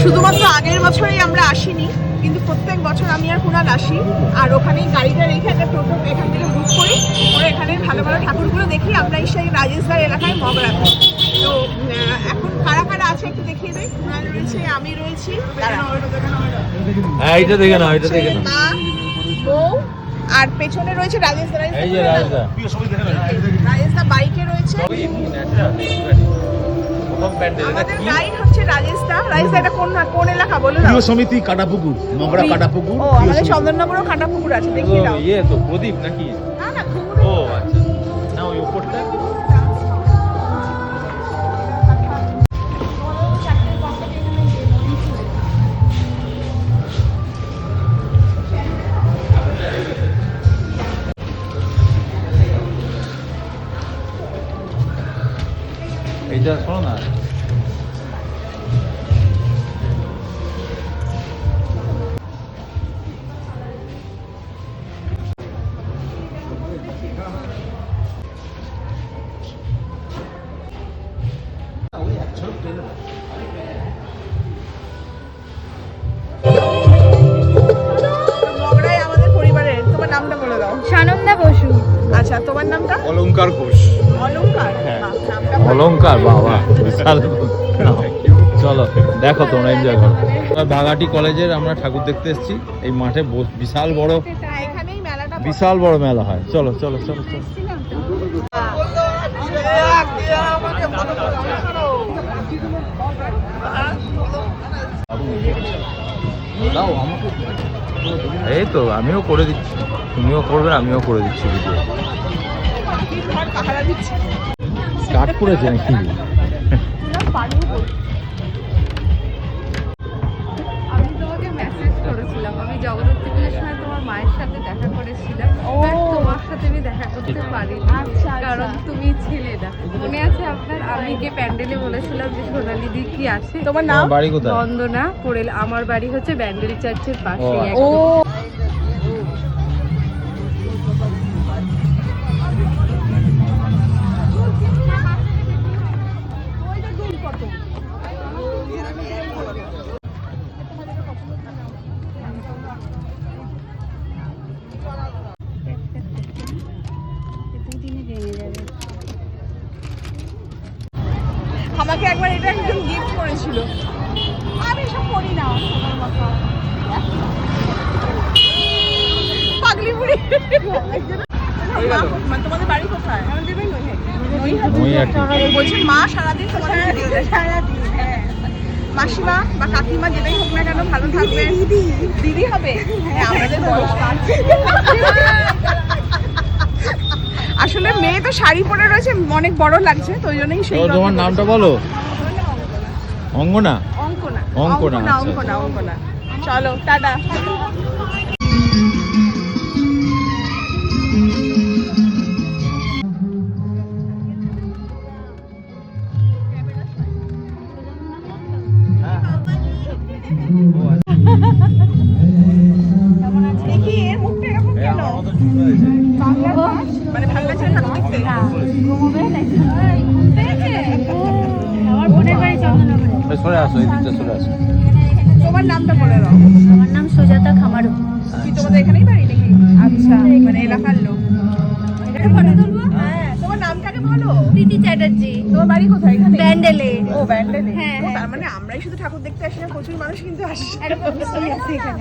শুধুমাত্র আগের বছরই আমরা আসিনি, কিন্তু প্রত্যেক বছর আমি আর কুণাল আসি, আর ওখানেই গাড়িটা রেখে একটা টোটো এখান থেকে বুক করি, করে এখানে ভালো ভালো ঠাকুরগুলো দেখি। আমরা সেই রাজেশদার এলাকায় মগরাতে। তো এখন কারা কারা আছে একটু দেখিয়ে দেয়। কুণাল রয়েছে, আমি রয়েছি, এইটা দেখে না, এটা দেখে না, মা, বউ, আর পেছনে রয়েছে রাজেশদা। এই যে রাজদা, রাজেশদা বাইকে রয়েছে। আমাদের গাইড হচ্ছে রাজেশদা। রাজেশদা এটা কোন এলাকা বলো না? প্রিয় সমিতি কাটাপুকুর, মগরা কাটাপুকুর। ও, আমাদের চন্দননগরও কাটাপুকুর আছে, দেখিয়ে দাও। ইয়ে তো প্রদীপ নাকি? না না, ও আচ্ছা, না ওই উপরটা। এইটা শোনো না, মগরাই আমাদের পরিবারের। তোমার নামটা বলে দাও। সানন্দা বসু। আচ্ছা, তোমার নামটা? অলংকার ঘোষ। অলংকার। হ্যাঁ। বাহ, নামটা ভালো। অলংকার, বাবা বিশাল। চলো দেখো, তোমরা এনজয় করো। বাগাটি কলেজের আমরা ঠাকুর দেখতে এসেছি। এই মাঠে বিশাল বড়, এখানেই মেলাটা বসে। বিশাল বড় মেলা হয়। চলো চলো চলো চলো। দাও আমাকে। এই তো আমিও করে দিচ্ছি, তুমিও করবে, আমিও করে দিচ্ছি ভিডিও। ঘর পাহারা দিচ্ছে। স্টার্ট করেছে নাকি? আমি তোমাকে মেসেজ করেছিলাম, আমি জগদ্ধাত্রী পুজোর সময় তোমার মায়ের সাথে দেখা করেছিলাম। বাট তোমার সাথে আমি দেখা করতে পারিনি, কারণ তুমি ছিলে না। মনে আছে আপনার? আমি গিয়ে প্যান্ডেলে বলেছিলাম যে সোনালি দি কি আছে। তোমার নাম? বাড়ি কোথায়? বন্দনা পড়ে। আমার বাড়ি হচ্ছে ব্যান্ডেল চার্চের পাশে। ও, আমাকে একবার এটা একজন গিফট করেছিল। আমি সব করি না, সোনার মতো। পাগলি বুড়ি। মা, তোমাদের বাড়ি কোথায়? আমাদের বাড়ি নৈহাটি। বলছেন মা সারাদিন তোমাদের সারাদিন। হ্যাঁ, মাসিমা বা কাকিমা যেটাই হোক না কেন ভালো থাকবে। দিদি হবে? হ্যাঁ, আমাদের বয়স বাড়ছে। আসলে মেয়ে তো শাড়ি পরে রয়েছে, অনেক বড় লাগছে, তো ওই জন্যই সেই। তোমার নামটা বলো। অঙ্গনা। অঙ্কনা। অঙ্কনা, আচ্ছা। অঙ্কনা, অঙ্কনা। চলো টাটা। দেখি এর মুখটা এরকম কেন? বাংলা ভাষ? মানে ভালো লাগছে না দেখতে? আমার বোনের বাড়ি চন্দননগরে। সরে আসো, এই দিকটা সরে আসো। তোমার নামটা বলে দাও। আমার নাম সুজাতা খামারু। কি তোমাদের এখানেই বাড়ি নাকি? আচ্ছা, মানে এলাকার লোক। হ্যাঁ, তোমার নামটাকে বলো। প্রীতি চ্যাটার্জি। তোমার বাড়ি কোথায়? এখানে? ব্যান্ডেলে। ও, ব্যান্ডেলে। হ্যাঁ, ও, হ্যাঁ। তার মানে আমরাই শুধু ঠাকুর দেখতে আসি না, প্রচুর মানুষ কিন্তু আসে। আছে এখানে।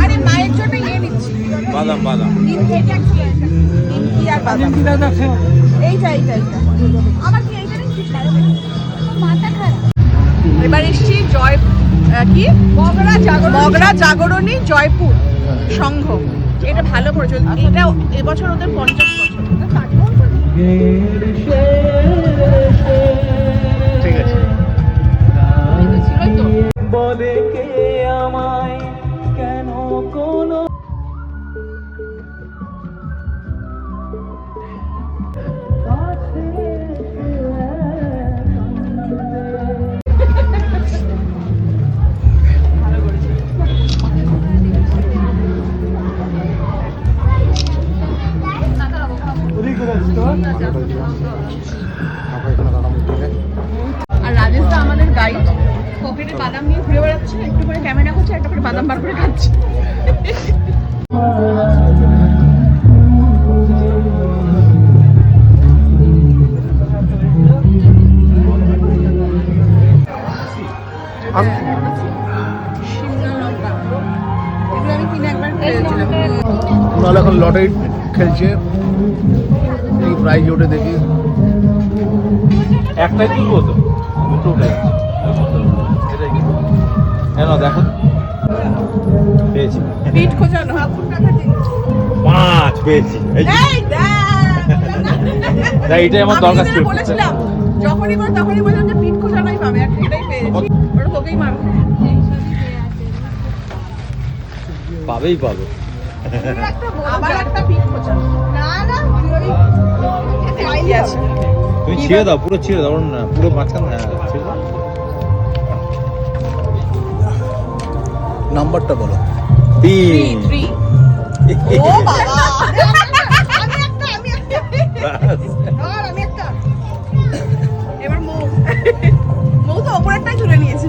আরে মায়ের জন্য ইয়ে নিচ্ছি। বাদাম বাদাম। নিমকি আর বাদাম। এইটা। আমার কি এইটা নিচ্ছিস? মাথা খারাপ। এবার এসছি কি মগরা জাগরণী জয়পুর সংঘ। এটা ভালো করেছে। এটা এবছর ওদের 50 বছর। ঠিক আছে। ছিল তো। বলে কে আমায় কেন কোনো ওদিকে আর রাজেশ দা আমাদের গাইড, পকেটে বাদাম নিয়ে ঘুরে বেড়াচ্ছে, একটু করে ক্যামেরা করছে, একটা করে বাদাম বার করে খাচ্ছে। শিমলা লঙ্কা, এগুলো আমি কিনে একবার খেয়েছিলাম। কুণাল এখন লটারি খেলছে, এই প্রাইজ ওঠে দেখি। একটাই তুলবো তো, দুটো উঠে যাচ্ছে। এটাই কি? কেন দেখো, পেয়েছি পিঠ খোঁচানো। 5 পেয়েছি। এই যে, এই দেখ! না, এটাই আমার আমি দরকার ছিল। যেটা বলেছিলাম, যখনই বল তখনই বললাম যে পিঠ খোঁচানোই পাবে, আর এটাই পেয়েছি। ওটা তোকেই মারবে। পাবেই পাবে। আবার একটা পিঠ খোঁচানো। না না, কি আছে? তুমি ছিঁড়ে দাও, পুরো ছিঁড়ে দাও, না পুরো মাঝখান, হ্যাঁ ছিঁড়ে দাও। নাম্বারটা বলো। 3 3 ও বাবা! আমি একটা। আর আমি একটা। এবার মৌ তো ওপরেরটাই তুলে নিয়েছে।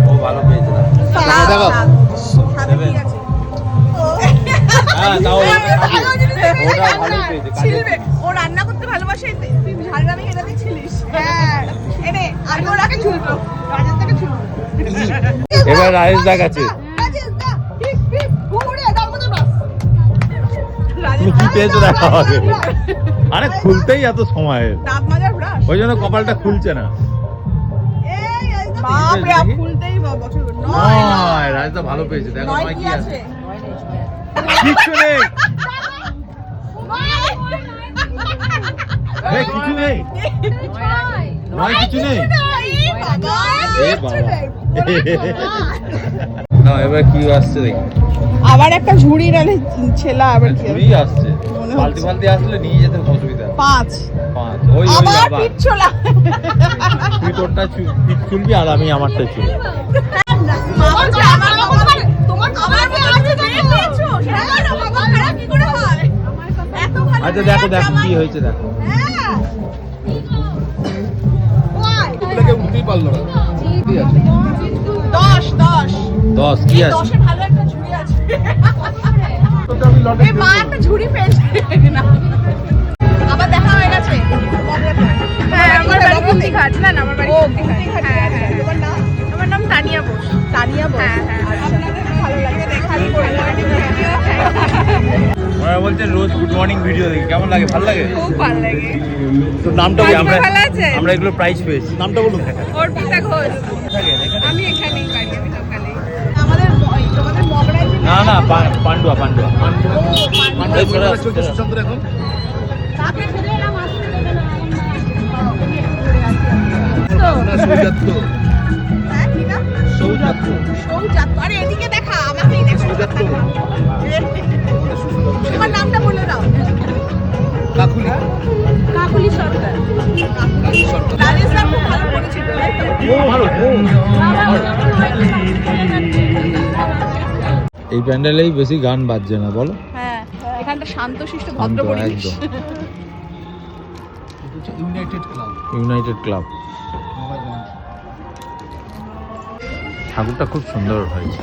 ও ভালো পেয়েছে না। দেখাও। সাথে কি আছে? হ্যাঁ তাও ভালো জিনিস দেখে ওটা রান্না, ভালোই পেয়েছে, কাজে ছিলবে। ও রান্না করতে ভালোবাসে, তুই ঝালরামি এটাতে ছিলিস। হ্যাঁ, এনে আমি ওটাকে ছুলবো, রাজেশ তাকে ছুলবো। এবার রাজেশ দা কাছে। রাজেশ দা, পিপ পিপ, ঘুরে দাও মতো বাস। তুমি কি পেয়েছো দেখা হবে। আরে খুলতেই এত সময়, দাঁত মাজার ব্রাশ। ওই জন্য কপালটা খুলছে না। বাপ রে, দেখি। ফুলতেই বছর নয়, রাজেশ দা ভালো পেয়েছে, দেখো নয় কি আছে। কিচ্ছু নেই, এই কিছু নেই, নয় কিছু নেই। এ বাবা। না এবার কি আসছে দেখি। আবার একটা ঝুড়ি রানে ছেলা, আবার কি চুরি আসছে, মনে পাল্টি হচ্ছে। পাল্টি আসলে নিয়ে যেতে অসুবিধা। 5 ওই আবার আবার পিঠ ছোলা। তুই তোরটা পিঠ চুলবি আর আমি আমারটা চুলবি। মামা যে আমার তোমার আমাকে আজকে পেয়েছো, সেটা না বাবা, খারাপ কি করে হয়? এত ভালো। আচ্ছা দেখো দেখো কি হয়েছে দেখো। হ্যাঁ। ওয়াই এটাকে উঠতেই পারলো না। ঠিক আছে। 10 10 কি আছে? 10 এ ভালো একটা ঝুড়ি আছে। ওটা আমি লটারি এই মা একটা ঝুড়ি পেয়েছে না। আবার দেখা হয়ে গেছে। হ্যাঁ, আমার বাড়ি কুন্তিঘাট। না না, আমার বাড়ি কুন্তিঘাট। হ্যাঁ হ্যাঁ। তোমার নাম? আমার নাম তানিয়া বোস। তানিয়া বোস। হ্যাঁ হ্যাঁ। আপনাদের ভালো লাগছে দেখালি করে। ওরা বলছে রোজ গুড মর্নিং ভিডিও দেখি, কেমন লাগে? ভালো লাগে? খুব ভালো লাগে। তো নামটা বলি, আমরা ভালো আছে? আমরা এগুলো প্রাইজ পেয়েছি। নামটা বলুন। অর্পিতা ঘোষ। থাকে এখানে? আমি এখানেই বাড়ি, আমি লোকালেই। আমাদের তোমাদের মগরাই যে না না পান্ডুয়া পান্ডুয়া। এই চলে আসো, চলছে চলে আসো। সুশান্ত এখন। কাকে ফেলে এলাম আসতে দেবে না। না, সৌজাত্য। হ্যাঁ কি না? সৌজাত্য। সৌজাত্য। আরে এদিকে দেখা, আমাকেই দেখো। সৌজাত্য। তোমার নামটা বলে দাও। কাকুলি। কাকুলি সরকার। রাজেশ দা খুব ভালো পরিচিত, তাই তো? ও ভালো, ও এই প্যান্ডেলেই বেশি গান বাজছে না বলো? হ্যাঁ, এখানটা শান্তশিষ্ট শান্ত, ভদ্র পরিবেশ। একদম। United club. United club. ঠাকুরটা খুব সুন্দর হয়েছে।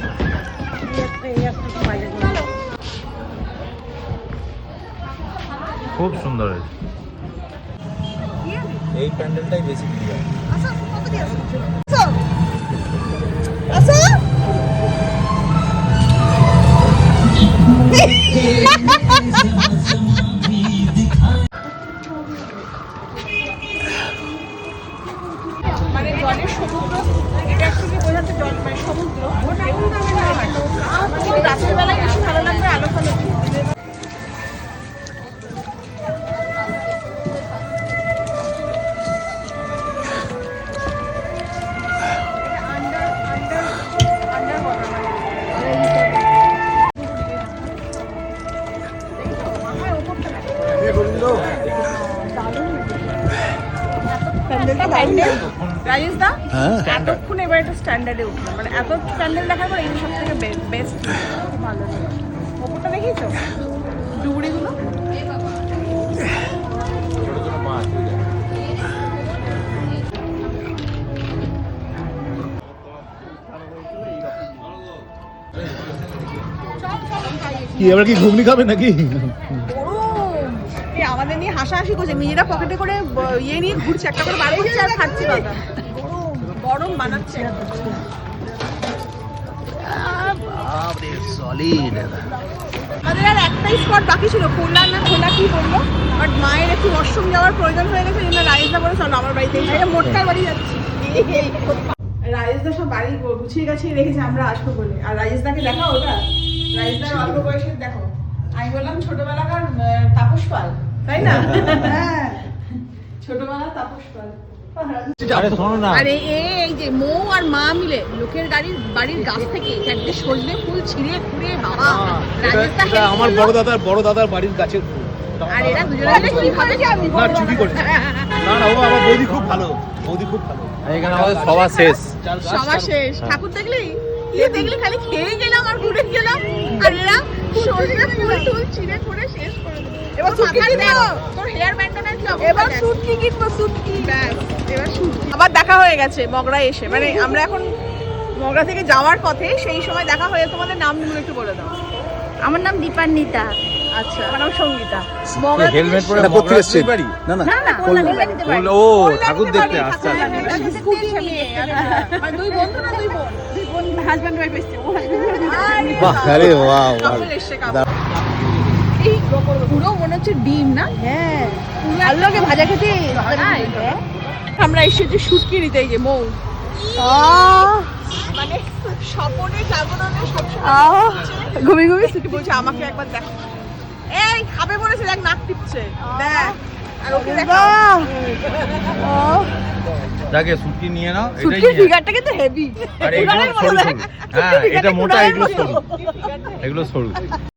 খুব সুন্দর হয়েছে। এই প্যান্ডেলটাই বেশি ক্লিয়ার। আসো, কত দিয়ে আসো? আসো। আসো। মানে জলের সমুদ্র, এটা একটুখানি বোঝাতে জল মানে সমুদ্র। কিন্তু রাতের বেলায় বেশি ভালো লাগবে, আলো ফালো দিয়ে। রাজেশ দা, হ্যাঁ। এতক্ষণ এবার একটা স্ট্যান্ডার্ডে উঠলো, মানে এত প্যান্ডেল দেখার পর এই সব থেকে বেস্ট ভালো লাগে। ওপরটা দেখিয়েছো ডুবুরিগুলো? কি এবার কি ঘুগনি খাবে নাকি? গরম। এই আমাদের নিয়ে হাসাহাসি করছে, নিজেরা পকেটে করে ইয়ে নিয়ে ঘুরছে, একটা করে বার করছে আর খাচ্ছে বাবা। গরম বানাচ্ছে। সলিড। আমাদের আর একটাই স্পট বাকি ছিল, খুলনা না খোলা কি বললো, বাট মায়ের একটু ওয়াশরুম যাওয়ার প্রয়োজন হয়ে গেছে, জন্য রাইসদা বলে চলো আমার বাড়িতে এসে মোটকার বাড়ি যাচ্ছি। রাইসদা সব বাড়ি গুছিয়ে গাছিয়ে রেখেছে আমরা আসবো বলে। আর রাইসদাকে দেখা ওটা, রাইসদার অল্প বয়সের দেখো, আমি বললাম ছোটবেলাকার তাপস পাল, তাই না? হ্যাঁ, ছোটবেলার তাপস পাল। আরে শোনো না, আরে এই যে মৌ আর মা মিলে লোকের বাড়ির গাছ থেকে চারটে সজনে ফুল ছিঁড়ে খুঁড়ে বাবা রাজেশদা এটা আমার বড় দাদার বাড়ির গাছের ফুল। আর এরা দুজনে মিলে কি করেছে আমি না চুরি করছে। না না, ও আমার বৌদি খুব ভালো, বৌদি খুব ভালো। এখানে আমাদের সভা শেষ। সবার শেষ। ঠাকুর দেখলি দেখলি খালি খেয়ে গেলাম আর ঘুরে গেলাম, আর এরা সজনে ফুল টুল ছিঁড়ে খুঁড়ে শেষ করে দিল। এবার সুটকি কিনবো, তোর হেয়ার ব্যান্ডনের কি অবস্থা? এবার সুটকি কিনবো, সুটকি ব্যাস। এবার সুটকি আবার দেখা হয়ে গেছে মগরায় এসে, মানে আমরা এখন মগরা থেকে যাওয়ার পথে, সেই সময় দেখা হয়ে। তোমাদের নামগুলো একটু বলে দাও। আমার নাম দীপান্বিতা। আচ্ছা, আমার নাম সঙ্গীতা। মগরা হেলমেট পরে এটা কোথায় এসেছে? বাড়ি? না না, না না কল্যাণী দিতে পারি। ও ঠাকুর দেখতে আসছে। স্কুটি চালিয়ে আর দুই বন্ধু না দুই বোন? দুই বোন হাজব্যান্ড ওয়াইফ এসছে। ও বাহ, আরে বাহ, কাপড় এসছে কাপড়। এই পুরো মনে হচ্ছে ডিম না? হ্যাঁ, ভালো লাগে ভাজা খেতে। আমরা এসেছি শুটকি নিতে, এই যে মৌ। মানে স্বপনে জাগরণে সবসময় ঘুমিয়ে ঘুমিয়ে শুটকি বলছে আমাকে একবার দেখো। এই খাবে বলেছে, দেখ নাক টিপছে, দেখ। আর ওকে দেখো, যাকে সুটকি নিয়ে নাও, এটাই শুটকির নিয়ে। ফিগারটা কিন্তু হেভি। আর এগুলো সরু সরু। হ্যাঁ, এটা মোটা, এগুলো সরু, এগুলো সরু।